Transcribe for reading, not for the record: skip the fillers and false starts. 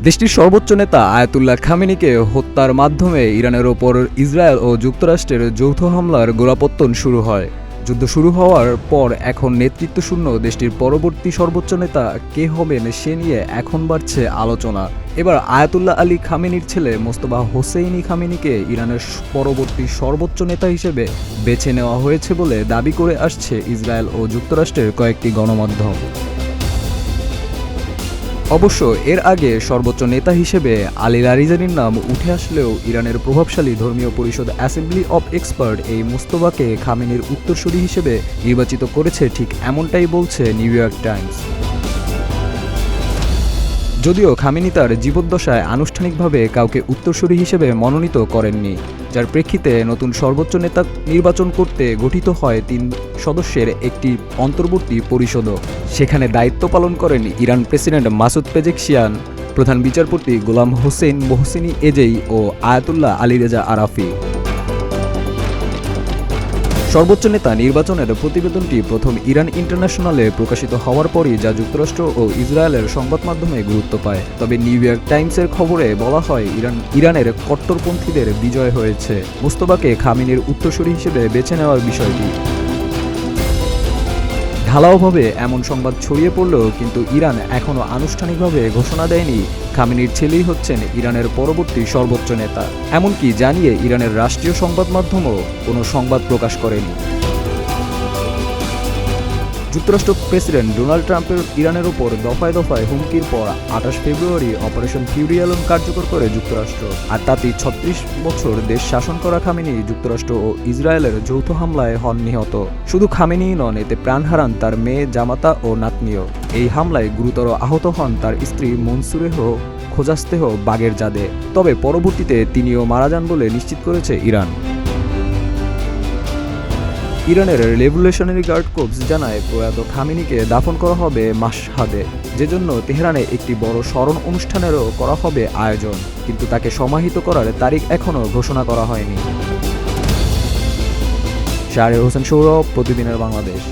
দেশটির সর্বোচ্চ নেতা আয়াতুল্লাহ খামেনিকে হত্যার মাধ্যমে ইরানের ওপর ইসরায়েল ও যুক্তরাষ্ট্রের যৌথ হামলার গোড়াপত্তন শুরু হয়। যুদ্ধ শুরু হওয়ার পর এখন নেতৃত্বশূন্য দেশটির পরবর্তী সর্বোচ্চ নেতা কে হবেন সে নিয়ে এখন বাড়ছে আলোচনা। এবার আয়াতুল্লাহ আলী খামেনির ছেলে মোস্তফা হোসেইনি খামেনিকে ইরানের পরবর্তী সর্বোচ্চ নেতা হিসেবে বেছে নেওয়া হয়েছে বলে দাবি করে আসছে ইসরায়েল ও যুক্তরাষ্ট্রের কয়েকটি গণমাধ্যম। অবশ্য এর আগে সর্বোচ্চ নেতা হিসেবে আলী লারিজানির নাম উঠে আসলেও ইরানের প্রভাবশালী ধর্মীয় পরিষদ অ্যাসেম্বলি অব এক্সপার্ট এই মুস্তফাকে খামেনির উত্তরসূরি হিসেবে নির্বাচিত করেছে, ঠিক এমনটাই বলছে নিউ ইয়র্ক টাইমস। যদিও খামেনি তার জীবদ্দশায় আনুষ্ঠানিকভাবে কাউকে উত্তরসূরি হিসেবে মনোনীত করেননি, যার প্রেক্ষিতে নতুন সর্বোচ্চ নেতা নির্বাচন করতে গঠিত হয় 3 সদস্যের একটি অন্তর্বর্তী পরিষদও। সেখানে দায়িত্ব পালন করেন ইরান প্রেসিডেন্ট মাসুদ পেজেকশিয়ান, প্রধান বিচারপতি গোলাম হোসেন মোহসেনি এজেই ও আয়াতুল্লাহ আলী রেজা আরাফি। সর্বোচ্চ নেতা নির্বাচনের প্রতিবেদনটি প্রথম ইরান ইন্টারন্যাশনালে প্রকাশিত হওয়ার পরই যা যুক্তরাষ্ট্র ও ইসরায়েলের সংবাদ মাধ্যমে গুরুত্ব পায়। তবে নিউ ইয়র্ক টাইমসের খবরে বলা হয় ইরানের কট্টরপন্থীদের বিজয় হয়েছে মুস্তফাকে খামেনির উত্তরসূরি হিসেবে বেছে নেওয়ার বিষয়টি। ঢালাওভাবে এমন সংবাদ ছড়িয়ে পড়লেও কিন্তু ইরান এখনও আনুষ্ঠানিকভাবে ঘোষণা দেয়নি খামেনির ছেলেই হচ্ছেন ইরানের পরবর্তী সর্বোচ্চ নেতা। এমনকি জানিয়ে ইরানের রাষ্ট্রীয় সংবাদ মাধ্যমও কোনো সংবাদ প্রকাশ করেনি। যুক্তরাষ্ট্র প্রেসিডেন্ট ডোনাল্ড ট্রাম্পের ইরানের ওপর দফায় দফায় হুমকির পর 28 ফেব্রুয়ারি অপারেশন কিউরিয়ালন কার্যকর করে যুক্তরাষ্ট্র। আর তাতেই 36 বছর দেশ শাসন করা খামেনি যুক্তরাষ্ট্র ও ইসরায়েলের যৌথ হামলায় হন নিহত। শুধু খামেনিই নন, এতে প্রাণ হারান তার মেয়ে, জামাতা ও নাতনিও। এই হামলায় গুরুতর আহত হন তার স্ত্রী মনসুরেহ খোজাস্তেহ বাগেরজাদে। তবে পরবর্তীতে তিনিও মারা যান বলে নিশ্চিত করেছে ইরান। ইরানের রেভলিউশনারি গার্ড কোর্পস জানায় প্রয়াত খামেনিকে দাফন করা হবে মাশহাদে, যেজন্য তেহরানে একটি বড় স্মরণ অনুষ্ঠানেরও করা হবে আয়োজন, কিন্তু তাকে সমাহিত করার তারিখ এখনও ঘোষণা করা হয়নি। শাহরিয়ার হোসেন সৌরভ, প্রতিদিনের বাংলাদেশ।